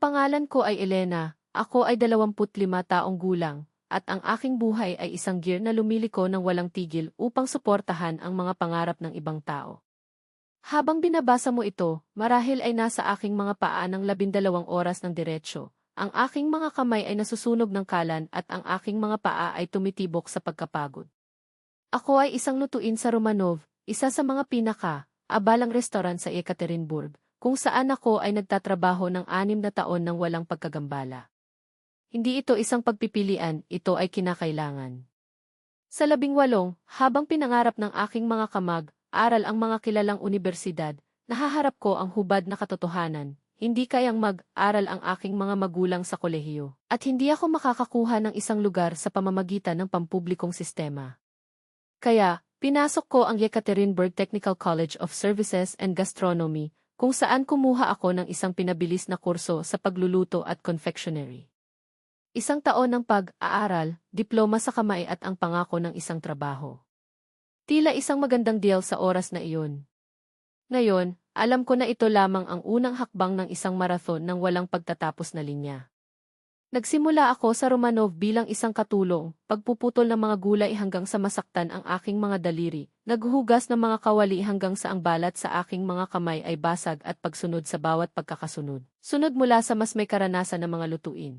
pangalan ko ay Elena, ako ay 25 taong gulang, at ang aking buhay ay isang gear na lumiliko ng walang tigil upang suportahan ang mga pangarap ng ibang tao. Habang binabasa mo ito, marahil ay nasa aking mga paa ng 12 oras ng diretsyo. Ang aking mga kamay ay nasusunog ng kalan at ang aking mga paa ay tumitibok sa pagkapagod. Ako ay isang lutuin sa Romanov, isa sa mga pinaka-abalang restaurant sa Ekaterinburg, kung saan ako ay nagtatrabaho ng 6 na taon ng walang pagkagambala. Hindi ito isang pagpipilian, ito ay kinakailangan. Sa 18, habang pinangarap ng aking mga kamag-aral ang mga kilalang unibersidad, nahaharap ko ang hubad na katotohanan. Hindi kayang mag-aral ang aking mga magulang sa kolehiyo, at hindi ako makakakuha ng isang lugar sa pamamagitan ng pampublikong sistema. Kaya, pinasok ko ang Yekaterinburg Technical College of Services and Gastronomy, kung saan kumuha ako ng isang pinabilis na kurso sa pagluluto at confectionery. Isang taon ng pag-aaral, diploma sa kamay at ang pangako ng isang trabaho. Tila isang magandang deal sa oras na iyon. Ngayon, alam ko na ito lamang ang unang hakbang ng isang marathon ng walang pagtatapos na linya. Nagsimula ako sa Romanov bilang isang katulong, pagpuputol ng mga gulay hanggang sa masaktan ang aking mga daliri, naghuhugas ng mga kawali hanggang sa ang balat sa aking mga kamay ay basag at pagsunod sa bawat pagkakasunod. Sunod mula sa mas may karanasan ng mga lutuin.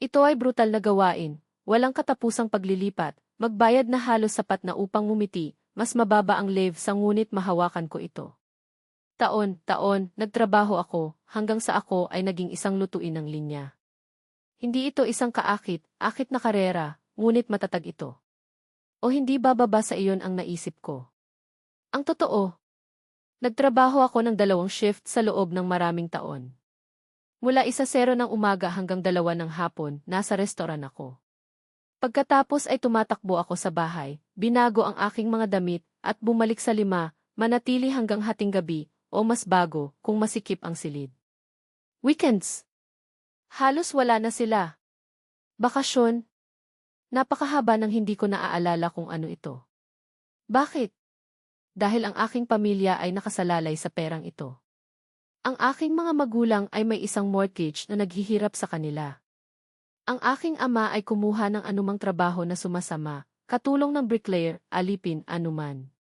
Ito ay brutal na gawain, walang katapusang paglilipat, magbayad na halos sapat na upang ngumiti, mas mababa ang lave sa ngunit mahawakan ko ito. Taon, nagtrabaho ako, hanggang sa ako ay naging isang lutuin ng linya. Hindi ito isang akit na karera, ngunit matatag ito. O hindi bababa sa iyon ang naisip ko. Ang totoo, nagtrabaho ako ng 2 shift sa loob ng maraming taon. Mula 1:00 ng umaga hanggang 2 ng hapon, nasa restoran ako. Pagkatapos ay tumatakbo ako sa bahay, binago ang aking mga damit, at bumalik sa 5, manatili hanggang hating gabi, o mas bago, kung masikip ang silid. Weekends. Halos wala na sila. Bakasyon. Napakahaba ng hindi ko naaalala kung ano ito. Bakit? Dahil ang aking pamilya ay nakasalalay sa perang ito. Ang aking mga magulang ay may isang mortgage na naghihirap sa kanila. Ang aking ama ay kumuha ng anumang trabaho na sumasama, katulong ng bricklayer, alipin, anuman.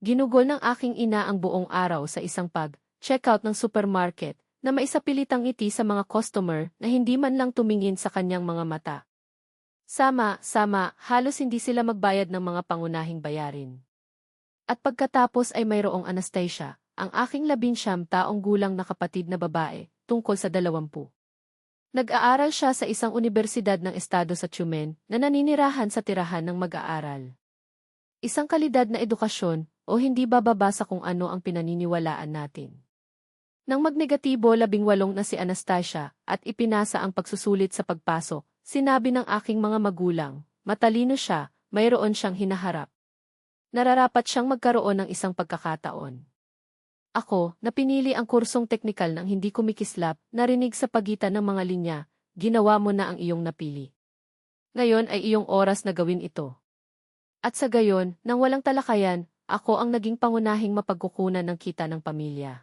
Ginugol ng aking ina ang buong araw sa isang pag-checkout ng supermarket na maisapilitang ngiti sa mga customer na hindi man lang tumingin sa kanyang mga mata. Sama, halos hindi sila magbayad ng mga pangunahing bayarin. At pagkatapos ay mayroong Anastasia, ang aking 19 taong gulang na kapatid na babae, tungkol sa 20. Nag-aaral siya sa isang unibersidad ng estado sa Tyumen na naninirahan sa tirahan ng mag-aaral. Isang kalidad na edukasyon, o hindi bababa sa kung ano ang pinaniniwalaan natin. Nang magnegatibo 18 na si Anastasia at ipinasa ang pagsusulit sa pagpasok, sinabi ng aking mga magulang, matalino siya, mayroon siyang hinaharap. Nararapat siyang magkaroon ng isang pagkakataon. Ako, na pinili ang kursong teknikal nang hindi kumikislap, narinig sa pagitan ng mga linya, ginawa mo na ang iyong napili. Ngayon ay iyong oras na gawin ito. At sa gayon, nang walang talakayan, ako ang naging pangunahing mapagkukunan ng kita ng pamilya.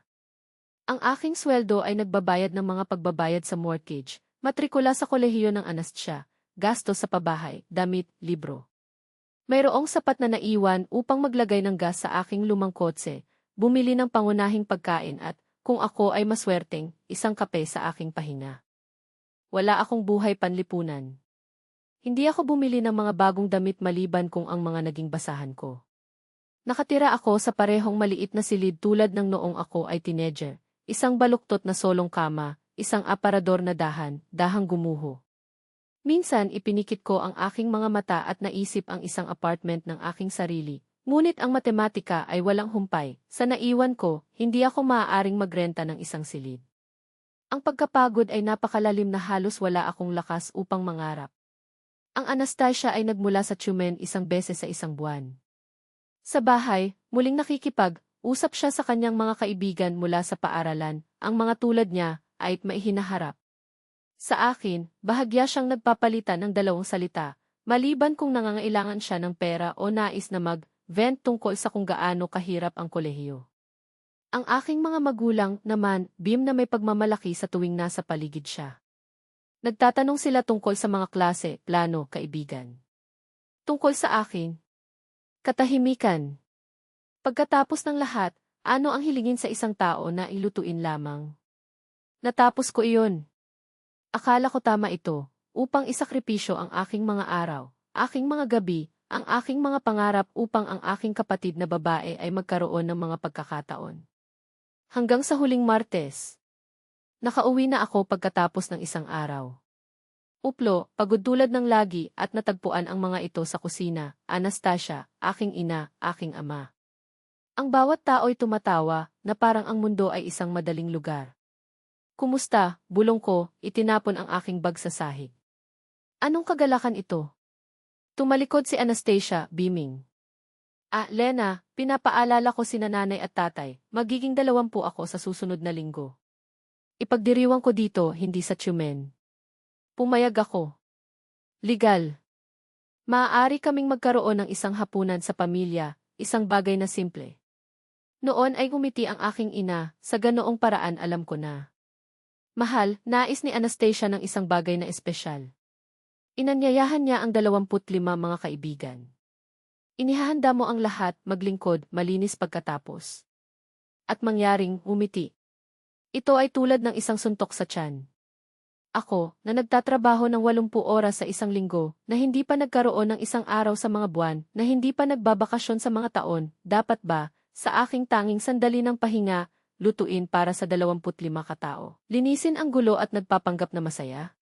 Ang aking sweldo ay nagbabayad ng mga pagbabayad sa mortgage, matrikula sa kolehiyo ng Anastasia, gastos sa pabahay, damit, libro. Mayroong sapat na naiwan upang maglagay ng gas sa aking lumang kotse, bumili ng pangunahing pagkain at, kung ako ay maswerteng, isang kape sa aking pahinga. Wala akong buhay panlipunan. Hindi ako bumili ng mga bagong damit maliban kung ang mga naging basahan ko. Nakatira ako sa parehong maliit na silid tulad ng noong ako ay teenager, isang baluktot na solong kama, isang aparador na dahang gumuho. Minsan ipinikit ko ang aking mga mata at naisip ang isang apartment ng aking sarili, ngunit ang matematika ay walang humpay, sa naiwan ko, hindi ako maaaring magrenta ng isang silid. Ang pagkapagod ay napakalalim na halos wala akong lakas upang mangarap. Ang Anastasia ay nagmula sa Tyumen 1 beses sa isang buwan. Sa bahay, muling nakikipag-usap siya sa kanyang mga kaibigan mula sa paaralan, ang mga tulad niya ay maihinaharap. Sa akin, bahagya siyang nagpapalitan ng 2 salita, maliban kung nangangailangan siya ng pera o nais na mag-vent tungkol sa kung gaano kahirap ang kolehiyo. Ang aking mga magulang naman, na may pagmamalaki sa tuwing nasa paligid siya. Nagtatanong sila tungkol sa mga klase, plano, kaibigan. Tungkol sa akin, katahimikan. Pagkatapos ng lahat, ano ang hilingin sa isang tao na ilutuin lamang? Natapos ko iyon. Akala ko tama ito, upang isakripisyo ang aking mga araw, aking mga gabi, ang aking mga pangarap upang ang aking kapatid na babae ay magkaroon ng mga pagkakataon. Hanggang sa huling Martes. Nakauwi na ako pagkatapos ng isang araw. Uplo, pagod tulad ng lagi at natagpuan ang mga ito sa kusina, Anastasia, aking ina, aking ama. Ang bawat tao'y tumatawa na parang ang mundo ay isang madaling lugar. Kumusta, bulong ko, itinapon ang aking bag sa sahig. Anong kagalakan ito? Tumalikod si Anastasia, beaming. Lena, pinapaalala ko sina nanay at tatay, magiging 20 ako sa susunod na linggo. Ipagdiriwang ko dito, hindi sa Tumen. Pumayag ako. Legal. Maaari kaming magkaroon ng isang hapunan sa pamilya, isang bagay na simple. Noon ay ngumiti ang aking ina, sa ganoong paraan alam ko na. Mahal, nais ni Anastasia ng isang bagay na espesyal. Inanyayahan niya ang 25 mga kaibigan. Inihahanda mo ang lahat, maglingkod, malinis pagkatapos. At mangyaring umiti. Ito ay tulad ng isang suntok sa tiyan. Ako, na nagtatrabaho ng 80 oras sa isang linggo, na hindi pa nagkaroon ng isang araw sa mga buwan, na hindi pa nagbabakasyon sa mga taon, dapat ba, sa aking tanging sandali ng pahinga, lutuin para sa 25 katao? Linisin ang gulo at nagpapanggap na masaya?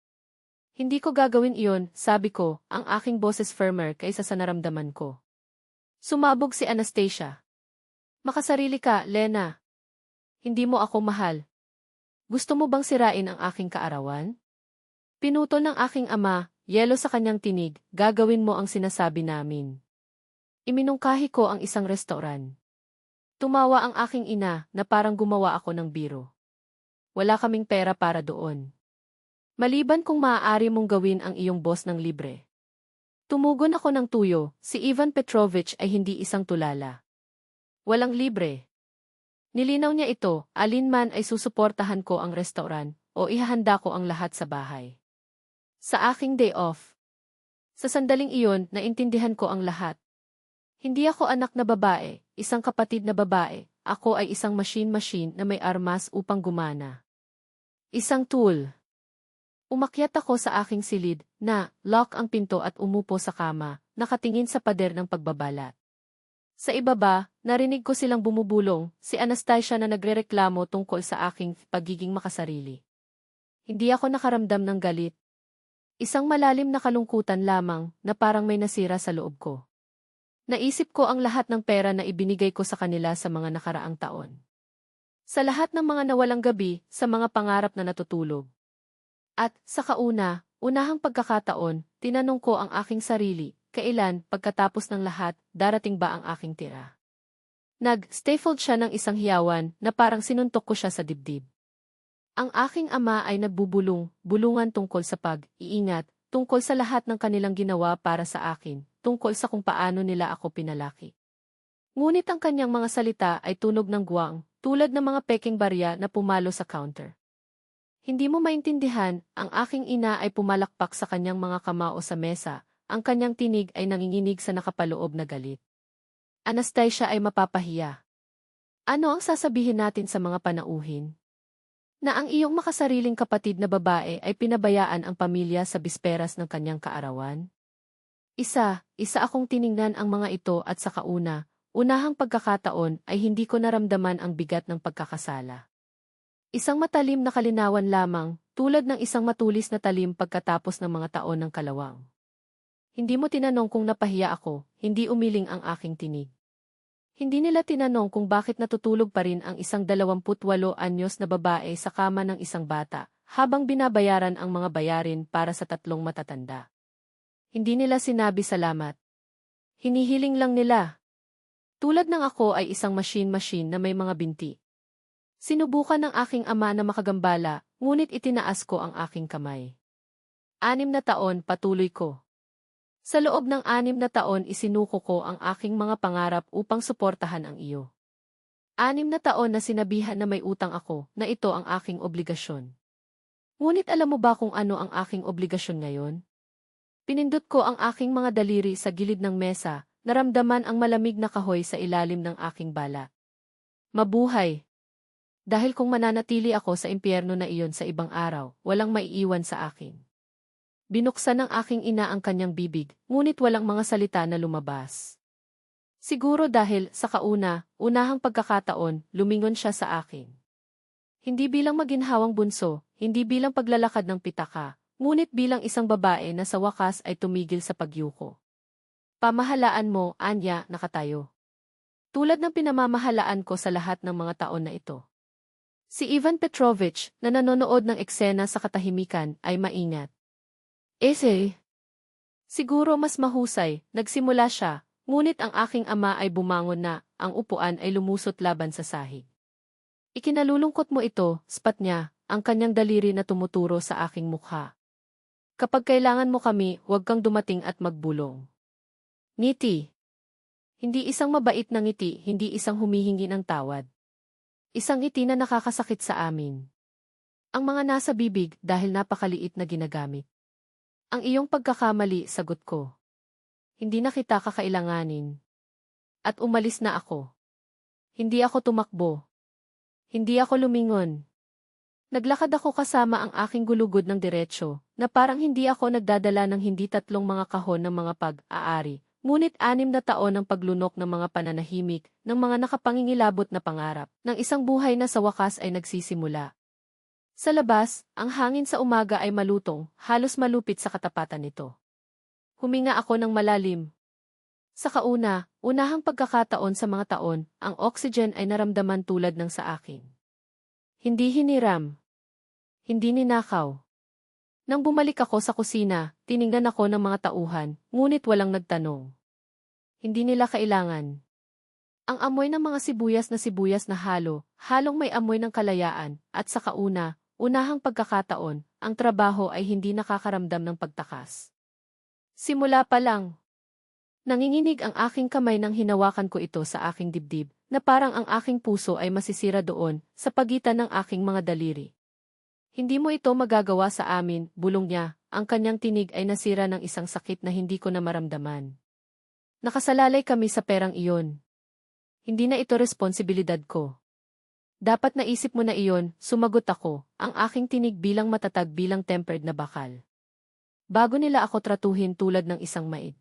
Hindi ko gagawin iyon, sabi ko, ang aking boses firmer kaysa sa naramdaman ko. Sumabog si Anastasia. Makasarili ka, Lena. Hindi mo ako mahal. Gusto mo bang sirain ang aking kaarawan? Pinutol ng aking ama, yelo sa kanyang tinig, gagawin mo ang sinasabi namin. Iminungkahi ko ang isang restoran. Tumawa ang aking ina na parang gumawa ako ng biro. Wala kaming pera para doon. Maliban kung maaari mong gawin ang iyong boss ng libre. Tumugon ako ng tuyo, si Ivan Petrovich ay hindi isang tulala. Walang libre. Nilinaw niya ito, alinman ay susuportahan ko ang restaurant o ihahanda ko ang lahat sa bahay. Sa aking day off. Sa sandaling iyon, naintindihan ko ang lahat. Hindi ako anak na babae, isang kapatid na babae, ako ay isang machine na may armas upang gumana. Isang tool. Umakyat ako sa aking silid, lock ang pinto at umupo sa kama, nakatingin sa pader ng pagbabalat. Sa ibaba, narinig ko silang bumubulong, si Anastasia na nagrereklamo tungkol sa aking pagiging makasarili. Hindi ako nakaramdam ng galit. Isang malalim na kalungkutan lamang na parang may nasira sa loob ko. Naisip ko ang lahat ng pera na ibinigay ko sa kanila sa mga nakaraang taon. Sa lahat ng mga nawalang gabi, sa mga pangarap na natutulog. At, sa unahang pagkakataon, tinanong ko ang aking sarili, kailan, pagkatapos ng lahat, darating ba ang aking tira? Nag-staffold siya ng isang hiyawan na parang sinuntok ko siya sa dibdib. Ang aking ama ay nagbubulungan tungkol sa pag-iingat, tungkol sa lahat ng kanilang ginawa para sa akin, tungkol sa kung paano nila ako pinalaki. Ngunit ang kanyang mga salita ay tunog ng guwang, tulad ng mga peking barya na pumalo sa counter. Hindi mo maintindihan, ang aking ina ay pumalakpak sa kanyang mga kamao sa mesa, ang kanyang tinig ay nanginginig sa nakapaloob na galit. Anastasia ay mapapahiya. Ano ang sasabihin natin sa mga panauhin? Na ang iyong makasariling kapatid na babae ay pinabayaan ang pamilya sa bisperas ng kanyang kaarawan? Isa akong tiningnan ang mga ito at sa unahang pagkakataon ay hindi ko naramdaman ang bigat ng pagkakasala. Isang matalim na kalinawan lamang, tulad ng isang matulis na talim pagkatapos ng mga taon ng kalawang. Hindi mo tinanong kung napahiya ako, hindi umiling ang aking tinig. Hindi nila tinanong kung bakit natutulog pa rin ang isang 28 anyos na babae sa kama ng isang bata, habang binabayaran ang mga bayarin para sa 3 matatanda. Hindi nila sinabi salamat. Hinihiling lang nila. Tulad ng ako ay isang machine na may mga binti. Sinubukan ng aking ama na makagambala, ngunit itinaas ko ang aking kamay. 6 na taon, patuloy ko. Sa loob ng 6 na taon isinuko ko ang aking mga pangarap upang suportahan ang iyo. 6 na taon na sinabihan na may utang ako, na ito ang aking obligasyon. Ngunit alam mo ba kung ano ang aking obligasyon ngayon? Pinindot ko ang aking mga daliri sa gilid ng mesa, naramdaman ang malamig na kahoy sa ilalim ng aking balat. Mabuhay! Dahil kung mananatili ako sa impyerno na iyon sa ibang araw, walang maiiwan sa akin. Binuksan ng aking ina ang kanyang bibig, ngunit walang mga salita na lumabas. Siguro dahil, sa unahang pagkakataon, lumingon siya sa akin. Hindi bilang maginhawang bunso, hindi bilang paglalakad ng pitaka, ngunit bilang isang babae na sa wakas ay tumigil sa pagyuko. Pamahalaan mo, Anya, nakatayo. Tulad ng pinamamahalaan ko sa lahat ng mga taon na ito. Si Ivan Petrovich, na nanonood ng eksena sa katahimikan, ay maingat. Siguro mas mahusay, nagsimula siya, ngunit ang aking ama ay bumangon na, ang upuan ay lumusot laban sa sahig. Ikinalulungkot mo ito, spat niya, ang kanyang daliri na tumuturo sa aking mukha. Kapag kailangan mo kami, huwag kang dumating at magbulong. Ngiti. Hindi isang mabait na ngiti, hindi isang humihingi ng tawad. Isang ngiti na nakakasakit sa amin. Ang mga nasa bibig dahil napakaliit na ginagamit. Ang iyong pagkakamali, sagot ko. Hindi na kita kakailanganin. At umalis na ako. Hindi ako tumakbo. Hindi ako lumingon. Naglakad ako kasama ang aking gulugod ng diretsyo, na parang hindi ako nagdadala ng hindi 3 mga kahon ng mga pag-aari, ngunit 6 na taon ng paglunok ng mga pananahimik, ng mga nakapangingilabot na pangarap, ng isang buhay na sa wakas ay nagsisimula. Sa labas, ang hangin sa umaga ay malutong, halos malupit sa katapatan nito. Huminga ako ng malalim. Sa unahang pagkakataon sa mga taon, ang oxygen ay naramdaman tulad ng sa akin. Hindi hiniram. Hindi ninakaw. Nang bumalik ako sa kusina, tiningnan ako ng mga tauhan, ngunit walang nagtanong. Hindi nila kailangan. Ang amoy ng mga sibuyas na halong may amoy ng kalayaan, at sa unahang pagkakataon, ang trabaho ay hindi nakakaramdam ng pagtakas. Simula pa lang. Nanginginig ang aking kamay nang hinawakan ko ito sa aking dibdib, na parang ang aking puso ay masisira doon, sa pagitan ng aking mga daliri. Hindi mo ito magagawa sa amin, bulong niya, ang kanyang tinig ay nasira ng isang sakit na hindi ko na maramdaman. Nakasalalay kami sa perang iyon. Hindi na ito responsibilidad ko. Dapat naisip mo na iyon, sumagot ako, ang aking tinig bilang matatag bilang tempered na bakal. Bago nila ako tratuhin tulad ng isang maid.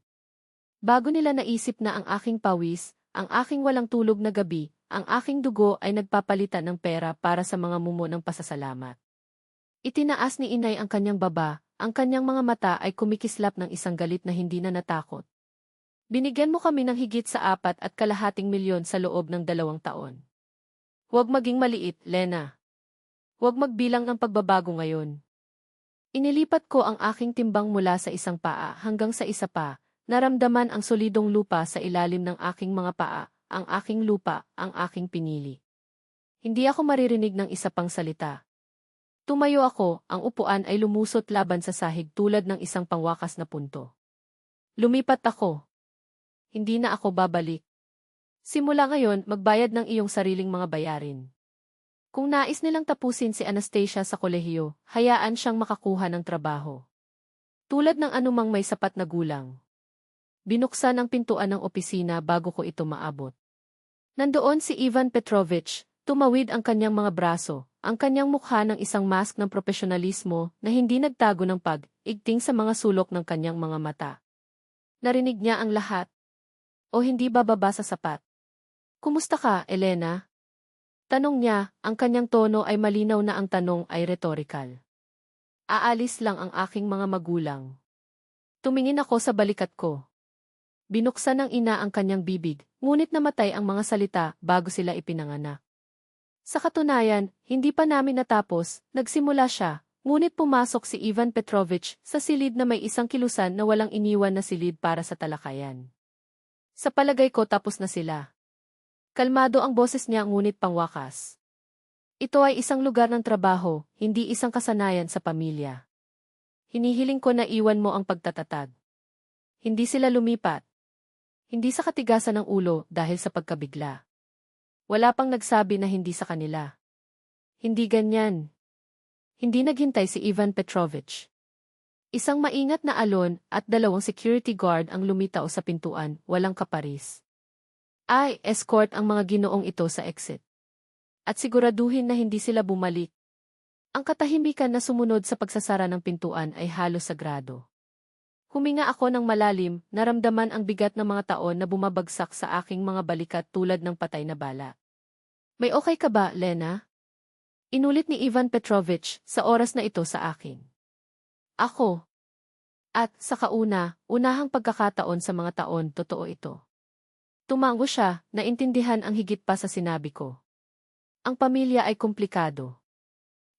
Bago nila naisip na ang aking pawis, ang aking walang tulog na gabi, ang aking dugo ay nagpapalitan ng pera para sa mga mumo ng pasasalamat. Itinaas ni inay ang kanyang baba, ang kanyang mga mata ay kumikislap ng isang galit na hindi na natakot. Binigyan mo kami ng higit sa 4.5 milyon sa loob ng 2 taon. Huwag maging maliit, Lena. Huwag magbilang ng pagbabago ngayon. Inilipat ko ang aking timbang mula sa isang paa hanggang sa isa pa, naramdaman ang solidong lupa sa ilalim ng aking mga paa, ang aking lupa, ang aking pinili. Hindi ako maririnig ng isa pang salita. Tumayo ako, ang upuan ay lumusot laban sa sahig tulad ng isang pangwakas na punto. Lumipat ako. Hindi na ako babalik. Simula ngayon, magbayad ng iyong sariling mga bayarin. Kung nais nilang tapusin si Anastasia sa kolehiyo, hayaan siyang makakuha ng trabaho. Tulad ng anumang may sapat na gulang. Binuksan ang pintuan ng opisina bago ko ito maabot. Nandoon si Ivan Petrovich, tumawid ang kanyang mga braso, ang kanyang mukha ng isang mask ng profesionalismo na hindi nagtago ng pag-igting sa mga sulok ng kanyang mga mata. Narinig niya ang lahat. O hindi bababa sa sapat. Kumusta ka, Elena? Tanong niya, ang kanyang tono ay malinaw na ang tanong ay rhetorical. Aalis lang ang aking mga magulang. Tumingin ako sa balikat ko. Binuksan ng ina ang kanyang bibig, ngunit namatay ang mga salita bago sila ipinanganak. Sa katunayan, hindi pa namin natapos, nagsimula siya, ngunit pumasok si Ivan Petrovich sa silid na may isang kilusan na walang iniwan na silid para sa talakayan. Sa palagay ko tapos na sila. Kalmado ang boses niya ngunit pangwakas. Ito ay isang lugar ng trabaho, hindi isang kasanayan sa pamilya. Hinihiling ko na iwan mo ang pagtatatag. Hindi sila lumipat. Hindi sa katigasan ng ulo dahil sa pagkabigla. Wala pang nagsabi na hindi sa kanila. Hindi ganyan. Hindi naghintay si Ivan Petrovich. Isang maingat na alon at dalawang security guard ang lumitaw sa pintuan, walang kaparis. Ay, escort ang mga ginoong ito sa exit. At siguraduhin na hindi sila bumalik. Ang katahimikan na sumunod sa pagsasara ng pintuan ay halos sagrado. Huminga ako ng malalim, naramdaman ang bigat ng mga taon na bumabagsak sa aking mga balikat tulad ng patay na bala. May okay ka ba, Lena? Inulit ni Ivan Petrovich sa oras na ito sa akin. Ako. At sa unahang pagkakataon sa mga taon, totoo ito. Tumango siya, naintindihan ang higit pa sa sinabi ko. Ang pamilya ay komplikado.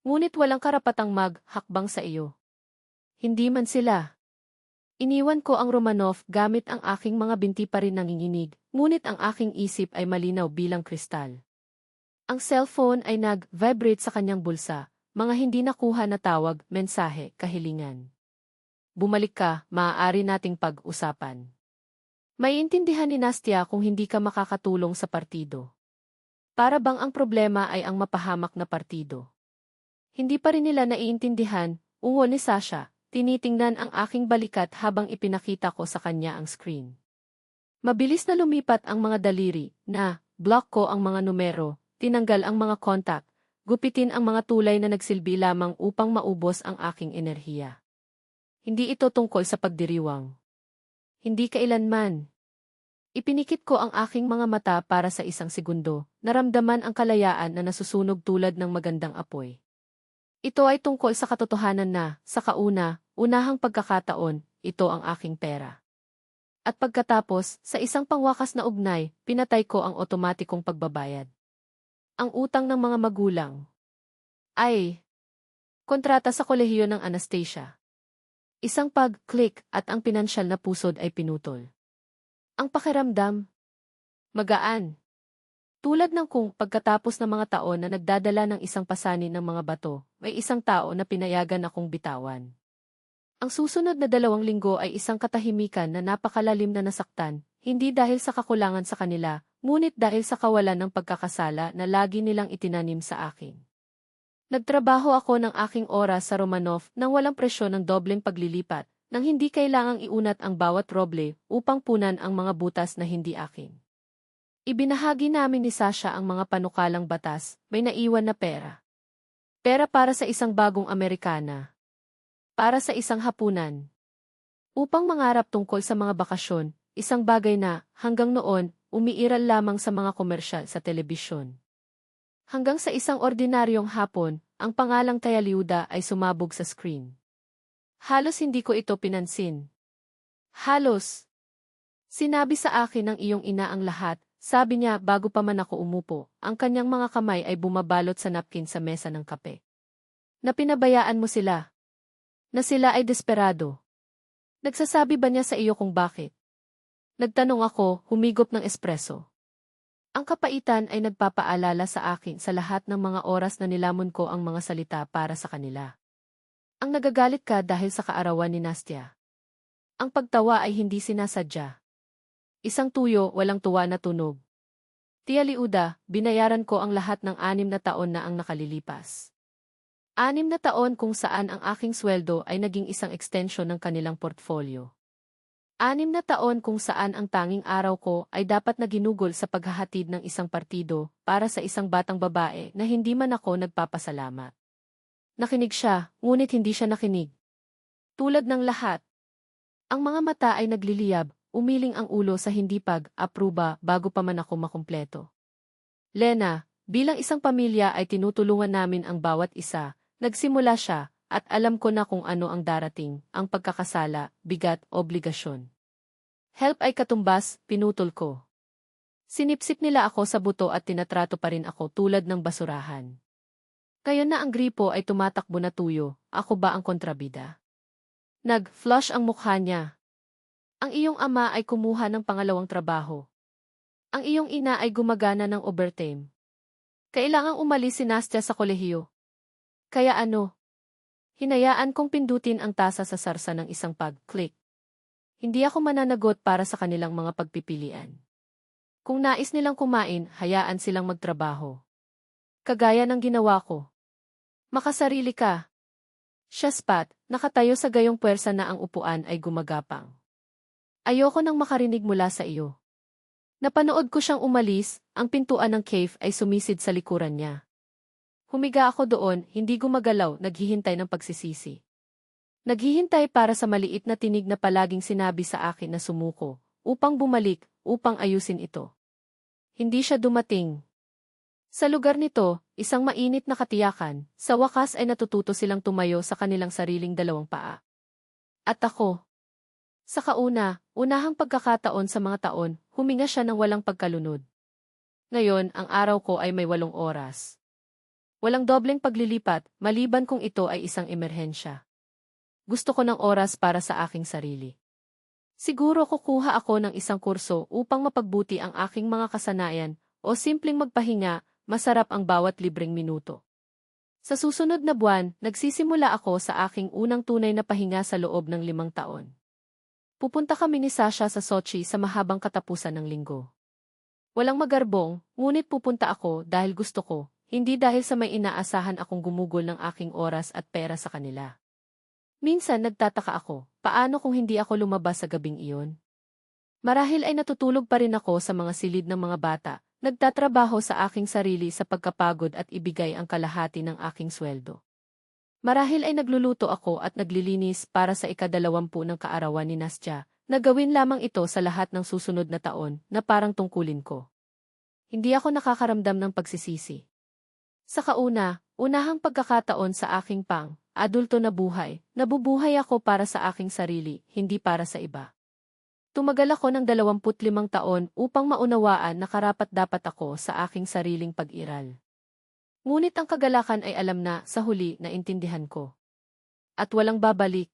Ngunit walang karapatang maghakbang sa iyo. Hindi man sila. Iniwan ko ang Romanov gamit ang aking mga binti pa rin nanginginig, ngunit ang aking isip ay malinaw bilang kristal. Ang cellphone ay nag-vibrate sa kanyang bulsa, mga hindi nakuha na tawag, mensahe, kahilingan. Bumalik ka, maaari nating pag-usapan. Maiintindihan ni Nastya kung hindi ka makakatulong sa partido. Para bang ang problema ay ang mapahamak na partido. Hindi pa rin nila naiintindihan, ungo ni Sasha, tinitingnan ang aking balikat habang ipinakita ko sa kanya ang screen. Mabilis na lumipat ang mga daliri, block ko ang mga numero, tinanggal ang mga kontak, gupitin ang mga tulay na nagsilbi lamang upang maubos ang aking enerhiya. Hindi ito tungkol sa pagdiriwang. Hindi kailanman. Ipinikit ko ang aking mga mata para sa isang segundo, naramdaman ang kalayaan na nasusunog tulad ng magandang apoy. Ito ay tungkol sa katotohanan na, sa unahang pagkakataon, ito ang aking pera. At pagkatapos, sa isang pangwakas na ugnay, pinatay ko ang otomatikong pagbabayad. Ang utang ng mga magulang. Ay, kontrata sa kolehiyo ng Anastasia. Isang pag-click at ang pinansyal na pusod ay pinutol. Ang pakiramdam? Magaan. Tulad ng kung pagkatapos ng mga taon na nagdadala ng isang pasanin ng mga bato, may isang tao na pinayagan akong bitawan. Ang susunod na 2 linggo ay isang katahimikan na napakalalim na nasaktan, hindi dahil sa kakulangan sa kanila, ngunit dahil sa kawalan ng pagkakasala na lagi nilang itinanim sa akin. Nagtrabaho ako ng aking oras sa Romanov nang walang presyon ng dobleng paglilipat, nang hindi kailangang iunat ang bawat roble upang punan ang mga butas na hindi akin. Ibinahagi namin ni Sasha ang mga panukalang batas, may naiwan na pera. Pera para sa isang bagong Amerikana. Para sa isang hapunan. Upang mangarap tungkol sa mga bakasyon, isang bagay na, hanggang noon, umiiral lamang sa mga komersyal sa telebisyon. Hanggang sa isang ordinaryong hapon, ang pangalang Tayaliuda ay sumabog sa screen. Halos hindi ko ito pinansin. Halos. Sinabi sa akin ng iyong ina ang lahat, sabi niya bago pa man ako umupo, ang kanyang mga kamay ay bumabalot sa napkin sa mesa ng kape. Na pinabayaan mo sila. Na sila ay desperado. Nagsasabi ba niya sa iyo kung bakit? Nagtanong ako, humigop ng espresso. Ang kapaitan ay nagpapaalala sa akin sa lahat ng mga oras na nilamon ko ang mga salita para sa kanila. Ang nagagalit ka dahil sa kaarawan ni Nastya. Ang pagtawa ay hindi sinasadya. Isang tuyo, walang tuwa na tunog. Tia Liuda, binayaran ko ang lahat ng 6 na taon na ang nakalilipas. 6 na taon kung saan ang aking sweldo ay naging isang extension ng kanilang portfolio. 6 na taon kung saan ang tanging araw ko ay dapat na ginugol sa paghahatid ng isang partido para sa isang batang babae na hindi man ako nagpapasalamat. Nakinig siya, ngunit hindi siya nakinig. Tulad ng lahat. Ang mga mata ay nagliliyab, umiling ang ulo sa hindi pag-apruba bago pa man ako makumpleto. Lena, bilang isang pamilya ay tinutulungan namin ang bawat isa, nagsimula siya, at alam ko na kung ano ang darating, ang pagkakasala, bigat, obligasyon. Help ay katumbas, pinutol ko. Sinipsip nila ako sa buto at tinatrato pa rin ako tulad ng basurahan. Ngayon na ang gripo ay tumatakbo na tuyo, ako ba ang kontrabida? Nag-flush ang mukha niya. Ang iyong ama ay kumuha ng pangalawang trabaho. Ang iyong ina ay gumagana ng overtime. Kailangang umalis si Nastya sa kolehiyo. Kaya ano? Hinayaan kong pindutin ang tasa sa sarsa ng isang pag-click. Hindi ako mananagot para sa kanilang mga pagpipilian. Kung nais nilang kumain, hayaan silang magtrabaho. Kagaya ng ginawa ko. Makasarili ka. Siya spat, nakatayo sa gayong puwersa na ang upuan ay gumagapang. Ayoko nang makarinig mula sa iyo. Napanood ko siyang umalis, ang pintuan ng cave ay sumisid sa likuran niya. Humiga ako doon, hindi gumagalaw, naghihintay ng pagsisisi. Naghihintay para sa maliit na tinig na palaging sinabi sa akin na sumuko, upang bumalik, upang ayusin ito. Hindi siya dumating. Sa lugar nito, isang mainit na katiyakan, sa wakas ay natututo silang tumayo sa kanilang sariling dalawang paa. At ako. Sa unahang pagkakataon sa mga taon, huminga siya ng walang pagkalunod. Ngayon, ang araw ko ay may 8 oras. Walang dobleng paglilipat, maliban kung ito ay isang emerhensya. Gusto ko ng oras para sa aking sarili. Siguro kukuha ako ng isang kurso upang mapagbuti ang aking mga kasanayan, o simpleng magpahinga, masarap ang bawat libreng minuto. Sa susunod na buwan, nagsisimula ako sa aking unang tunay na pahinga sa loob ng 5 taon. Pupunta kami ni Sasha sa Sochi sa mahabang katapusan ng linggo. Walang magarbong, ngunit pupunta ako dahil gusto ko, hindi dahil sa may inaasahan akong gumugol ng aking oras at pera sa kanila. Minsan nagtataka ako, paano kung hindi ako lumabas sa gabing iyon? Marahil ay natutulog pa rin ako sa mga silid ng mga bata, nagtatrabaho sa aking sarili sa pagkapagod at ibigay ang kalahati ng aking sweldo. Marahil ay nagluluto ako at naglilinis para sa ika-20 ng kaarawan ni Nastya, na gawin lamang ito sa lahat ng susunod na taon na parang tungkulin ko. Hindi ako nakakaramdam ng pagsisisi. Sa unahang pagkakataon sa aking adulto na buhay, nabubuhay ako para sa aking sarili, hindi para sa iba. Tumagal ako ng 25 taon upang maunawaan na karapat-dapat ako sa aking sariling pag-iral. Ngunit ang kagalakan ay alam na, sa huli, naintindihan ko. At walang babalik.